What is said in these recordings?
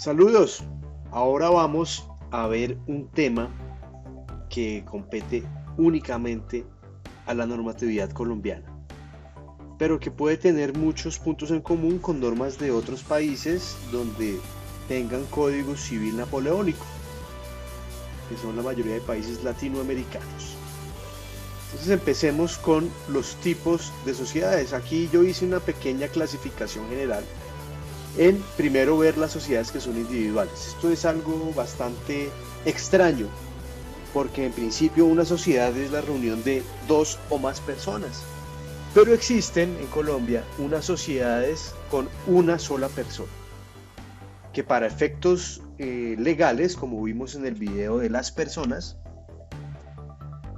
Saludos. Ahora vamos a ver un tema que compete únicamente a la normatividad colombiana, pero que puede tener muchos puntos en común con normas de otros países donde tengan código civil napoleónico, que son la mayoría de países latinoamericanos. Entonces empecemos con los tipos de sociedades. Aquí yo hice una pequeña clasificación general en primero ver las sociedades que son individuales. Esto es algo bastante extraño, porque en principio una sociedad es la reunión de dos o más personas, pero existen en Colombia unas sociedades con una sola persona, que para efectos legales, como vimos en el video de las personas,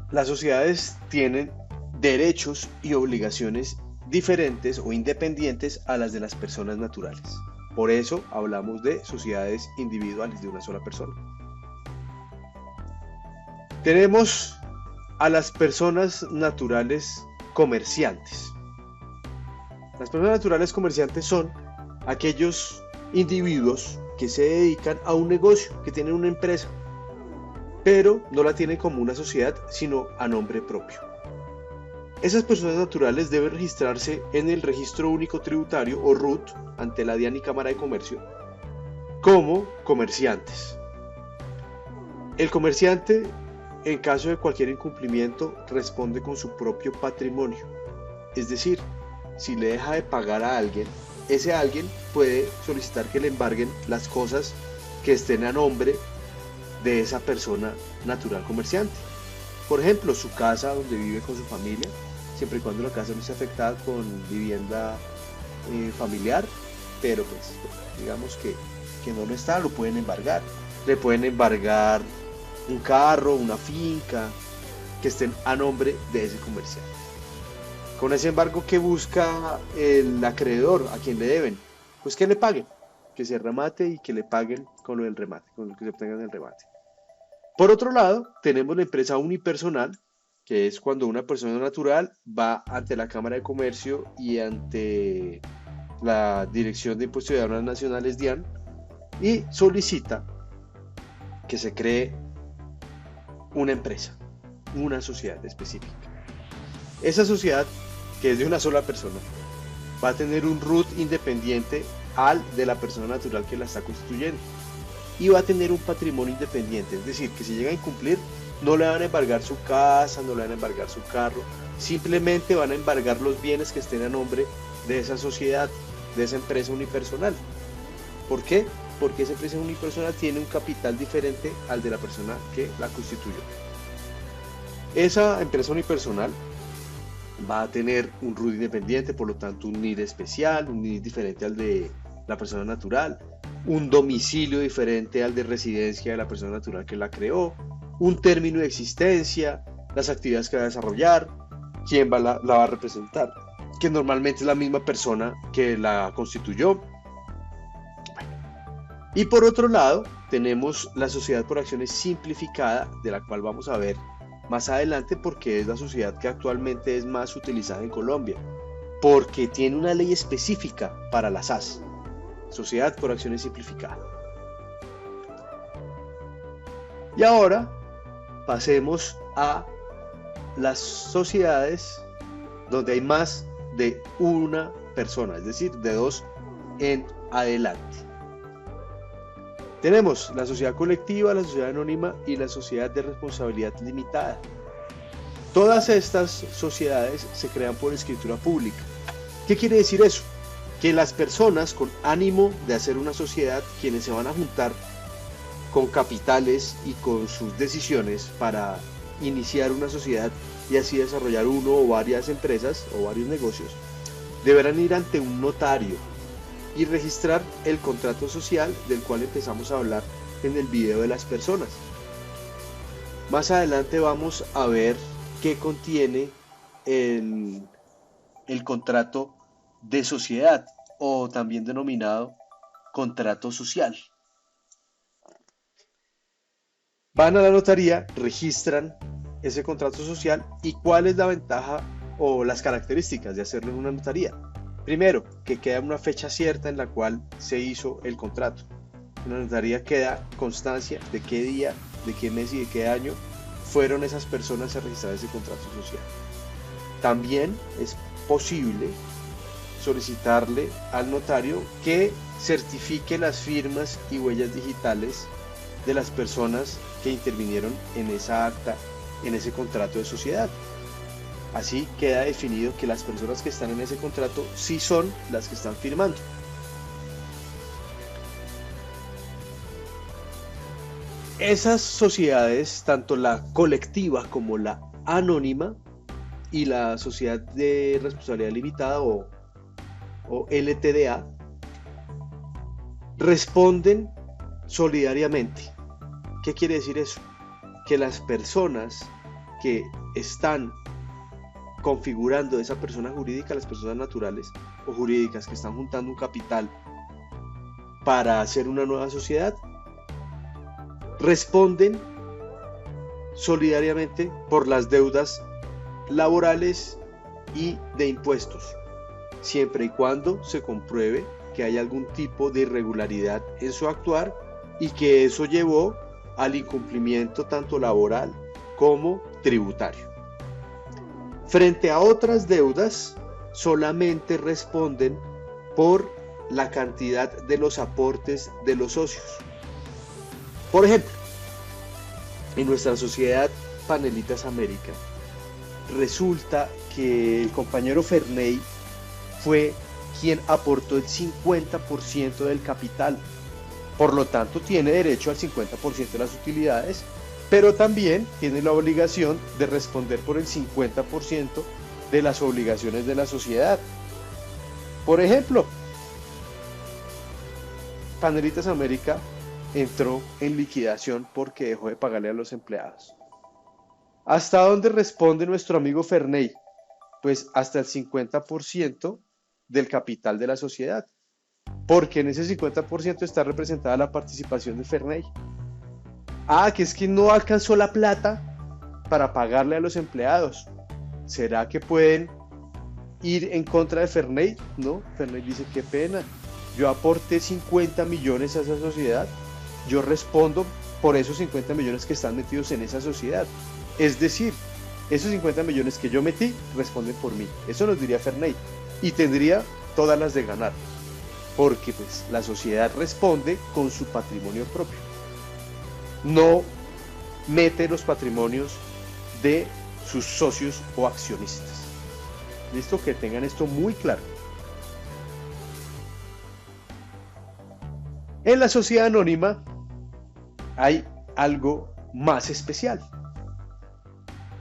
las sociedades tienen derechos y obligaciones diferentes o independientes a las de las personas naturales. Por eso hablamos de sociedades individuales de una sola persona. Tenemos a las personas naturales comerciantes. Las personas naturales comerciantes son aquellos individuos que se dedican a un negocio, que tienen una empresa, pero no la tienen como una sociedad, sino a nombre propio. Esas personas naturales deben registrarse en el Registro Único Tributario o RUT ante la DIAN y Cámara de Comercio como comerciantes. El comerciante, en caso de cualquier incumplimiento, responde con su propio patrimonio. Es decir, si le deja de pagar a alguien, ese alguien puede solicitar que le embarguen las cosas que estén a nombre de esa persona natural comerciante. Por ejemplo, su casa donde vive con su familia, siempre y cuando la casa no esté afectada con vivienda familiar, pero pues digamos que no lo está, lo pueden embargar. Le pueden embargar un carro, una finca, que estén a nombre de ese comerciante. Con ese embargo, ¿qué busca el acreedor a quien le deben? Pues que le paguen, que se remate y que le paguen con lo del remate, con lo que se obtenga del remate. Por otro lado, tenemos la empresa unipersonal, que es cuando una persona natural va ante la Cámara de Comercio y ante la Dirección de Impuestos y Aduanas Nacionales DIAN y solicita que se cree una empresa, una sociedad específica. Esa sociedad, que es de una sola persona, va a tener un RUT independiente al de la persona natural que la está constituyendo y va a tener un patrimonio independiente, es decir, que si llega a incumplir, no le van a embargar su casa, no le van a embargar su carro, simplemente van a embargar los bienes que estén a nombre de esa sociedad, de esa empresa unipersonal. ¿Por qué? Porque esa empresa unipersonal tiene un capital diferente al de la persona que la constituyó. Esa empresa unipersonal va a tener un RUT independiente, por lo tanto un NID especial, un NID diferente al de la persona natural, un domicilio diferente al de residencia de la persona natural que la creó, un término de existencia, las actividades que va a desarrollar, quién la va a representar, que normalmente es la misma persona que la constituyó. Y por otro lado, tenemos la sociedad por acciones simplificada, de la cual vamos a ver más adelante porque es la sociedad que actualmente es más utilizada en Colombia, porque tiene una ley específica para las SAS, Sociedad por Acciones Simplificada. Y ahora pasemos a las sociedades donde hay más de una persona, es decir, de dos en adelante. Tenemos la sociedad colectiva, la sociedad anónima y la sociedad de responsabilidad limitada. Todas estas sociedades se crean por escritura pública. ¿Qué quiere decir eso? Que las personas con ánimo de hacer una sociedad, quienes se van a juntar con capitales y con sus decisiones para iniciar una sociedad y así desarrollar uno o varias empresas o varios negocios, deberán ir ante un notario y registrar el contrato social del cual empezamos a hablar en el video de las personas. Más adelante vamos a ver qué contiene el contrato de sociedad o también denominado contrato social. Van a la notaría, registran ese contrato social y cuál es la ventaja o las características de hacerlo en una notaría. Primero, que queda una fecha cierta en la cual se hizo el contrato. En la notaría queda constancia de qué día, de qué mes y de qué año fueron esas personas a registrar ese contrato social. También es posible solicitarle al notario que certifique las firmas y huellas digitales de las personas que intervinieron en esa acta, en ese contrato de sociedad. Así queda definido que las personas que están en ese contrato sí son las que están firmando. Esas sociedades, tanto la colectiva como la anónima y la sociedad de responsabilidad limitada o LTDA, responden solidariamente. ¿Qué quiere decir eso? Que las personas que están configurando esa persona jurídica, las personas naturales o jurídicas que están juntando un capital para hacer una nueva sociedad, responden solidariamente por las deudas laborales y de impuestos, siempre y cuando se compruebe que hay algún tipo de irregularidad en su actuar y que eso llevó al incumplimiento tanto laboral como tributario. Frente a otras deudas, solamente responden por la cantidad de los aportes de los socios. Por ejemplo, en nuestra sociedad Panelitas América, resulta que el compañero Ferney fue quien aportó el 50% del capital. Por lo tanto, tiene derecho al 50% de las utilidades, pero también tiene la obligación de responder por el 50% de las obligaciones de la sociedad. Por ejemplo, Panelitas América entró en liquidación porque dejó de pagarle a los empleados. ¿Hasta dónde responde nuestro amigo Ferney? Pues hasta el 50% del capital de la sociedad, porque en ese 50% está representada la participación de Ferney. Que es que no alcanzó la plata para pagarle a los empleados. ¿Será que pueden ir en contra de Ferney? No, Ferney dice, qué pena, yo aporté 50 millones a esa sociedad, yo respondo por esos 50 millones que están metidos en esa sociedad. Es decir, esos 50 millones que yo metí responden por mí. Eso nos diría Ferney y tendría todas las de ganar, porque pues la sociedad responde con su patrimonio propio, no mete los patrimonios de sus socios o accionistas. Listo, que tengan esto muy claro. En la sociedad anónima hay algo más especial.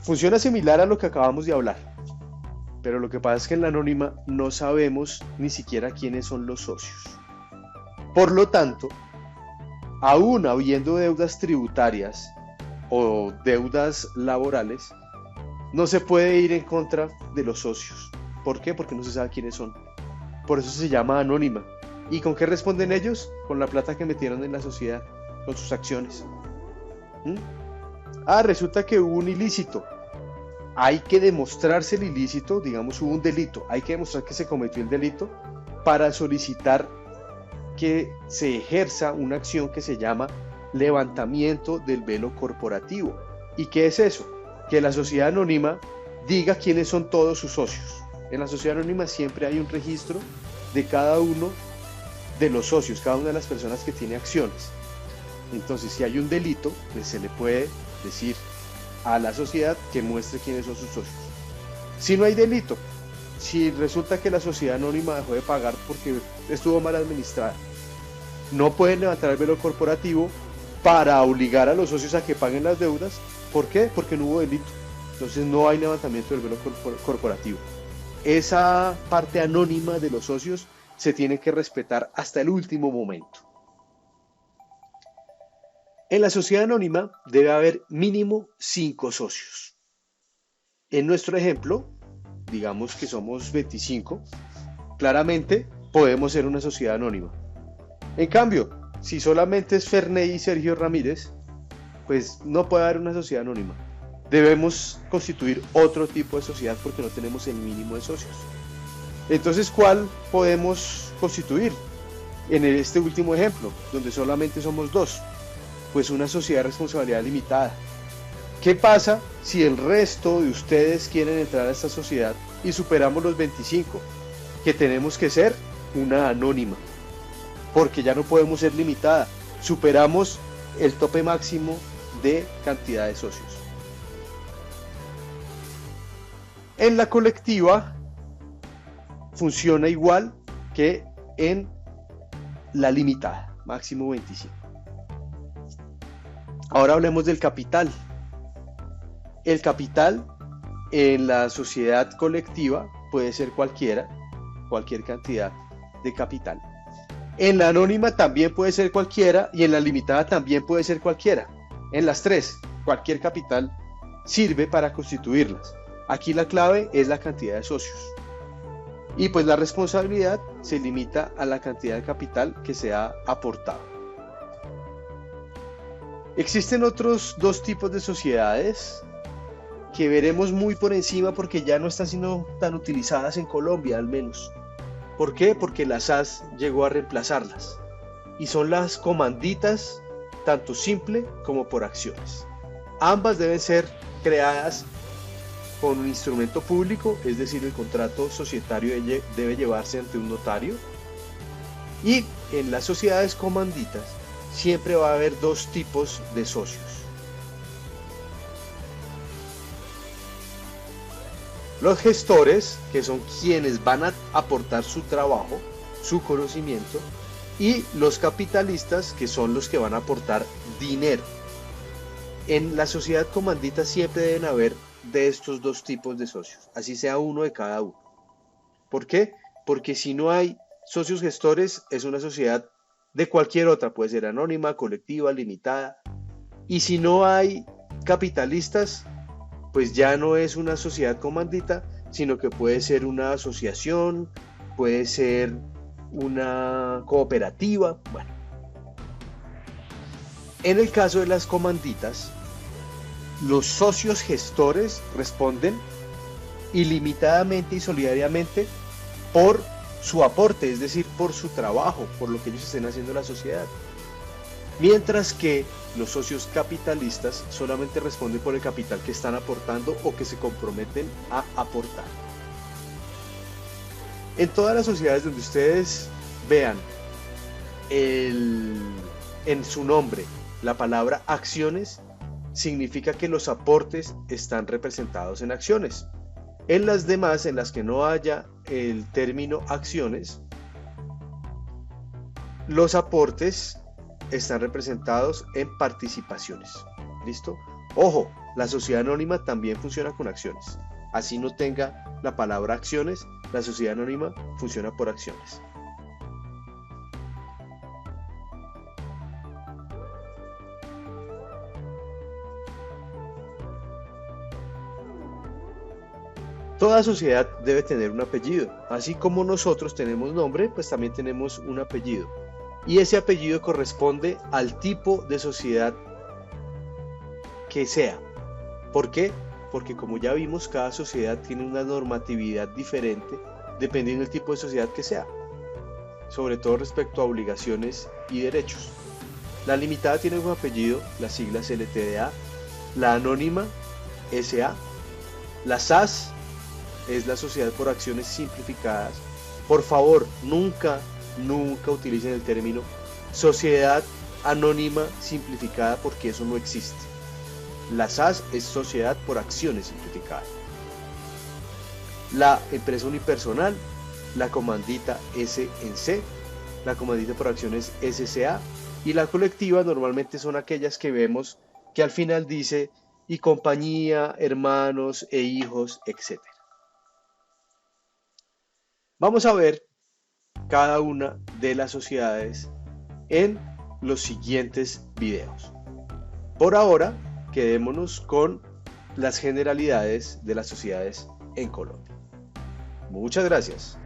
Funciona similar a lo que acabamos de hablar, pero lo que pasa es que en la anónima no sabemos ni siquiera quiénes son los socios. Por lo tanto, aún habiendo deudas tributarias o deudas laborales, no se puede ir en contra de los socios. ¿Por qué? Porque no se sabe quiénes son. Por eso se llama anónima. ¿Y con qué responden ellos? Con la plata que metieron en la sociedad, con sus acciones. Resulta que hubo un ilícito. Hay que demostrarse el ilícito, digamos, hubo un delito. Hay que demostrar que se cometió el delito para solicitar que se ejerza una acción que se llama levantamiento del velo corporativo. ¿Y qué es eso? Que la sociedad anónima diga quiénes son todos sus socios. En la sociedad anónima siempre hay un registro de cada uno de los socios, cada una de las personas que tiene acciones. Entonces, si hay un delito, pues se le puede decir a la sociedad que muestre quiénes son sus socios. Si no hay delito, si resulta que la sociedad anónima dejó de pagar porque estuvo mal administrada, no pueden levantar el velo corporativo para obligar a los socios a que paguen las deudas. ¿Por qué? Porque no hubo delito. Entonces no hay levantamiento del velo corporativo. Esa parte anónima de los socios se tiene que respetar hasta el último momento. En la sociedad anónima debe haber mínimo 5 socios. En nuestro ejemplo, digamos que somos 25, claramente podemos ser una sociedad anónima. En cambio, si solamente es Ferney y Sergio Ramírez, pues no puede haber una sociedad anónima. Debemos constituir otro tipo de sociedad porque no tenemos el mínimo de socios. Entonces, ¿cuál podemos constituir? en este último ejemplo, donde solamente somos dos, pues una sociedad de responsabilidad limitada. ¿Qué pasa si el resto de ustedes quieren entrar a esta sociedad y superamos los 25? Que tenemos que ser una anónima, porque ya no podemos ser limitada. Superamos el tope máximo de cantidad de socios. En la colectiva funciona igual que en la limitada, máximo 25. Ahora hablemos del capital. El capital en la sociedad colectiva puede ser cualquier cantidad de capital. En la anónima también puede ser cualquiera y en la limitada también puede ser cualquiera. En las tres, cualquier capital sirve para constituirlas. Aquí la clave es la cantidad de socios. Y pues la responsabilidad se limita a la cantidad de capital que se ha aportado. Existen otros dos tipos de sociedades que veremos muy por encima porque ya no están siendo tan utilizadas en Colombia, al menos. ¿Por qué? Porque la SAS llegó a reemplazarlas. Y son las comanditas, tanto simple como por acciones. Ambas deben ser creadas con un instrumento público, es decir, el contrato societario debe llevarse ante un notario. Y en las sociedades comanditas siempre va a haber dos tipos de socios. Los gestores, que son quienes van a aportar su trabajo, su conocimiento, y los capitalistas, que son los que van a aportar dinero. En la sociedad comandita siempre deben haber de estos dos tipos de socios, así sea uno de cada uno. ¿Por qué? Porque si no hay socios gestores, es una sociedad de cualquier otra, puede ser anónima, colectiva, limitada. Y si no hay capitalistas, pues ya no es una sociedad comandita, sino que puede ser una asociación, puede ser una cooperativa. Bueno, en el caso de las comanditas, los socios gestores responden ilimitadamente y solidariamente por su aporte, es decir, por su trabajo, por lo que ellos estén haciendo en la sociedad. Mientras que los socios capitalistas solamente responden por el capital que están aportando o que se comprometen a aportar. En todas las sociedades donde ustedes vean en su nombre la palabra acciones, significa que los aportes están representados en acciones. En las demás, en las que no haya el término acciones, los aportes están representados en participaciones. ¿Listo? Ojo, la sociedad anónima también funciona con acciones. Así no tenga la palabra acciones, la sociedad anónima funciona por acciones. Toda sociedad debe tener un apellido. Así como nosotros tenemos nombre, pues también tenemos un apellido. Y ese apellido corresponde al tipo de sociedad que sea. ¿Por qué? Porque como ya vimos, cada sociedad tiene una normatividad diferente dependiendo del tipo de sociedad que sea, sobre todo respecto a obligaciones y derechos. La limitada tiene un apellido, las siglas LTDA, la anónima SA, la SAS es la sociedad por acciones simplificadas. Por favor, nunca utilicen el término sociedad anónima simplificada porque eso no existe. La SAS es sociedad por acciones simplificada. La empresa unipersonal, la comandita SNC, la comandita por acciones SCA y la colectiva normalmente son aquellas que vemos que al final dice y compañía, hermanos e hijos, etc. Vamos a ver cada una de las sociedades en los siguientes videos. Por ahora, quedémonos con las generalidades de las sociedades en Colombia. Muchas gracias.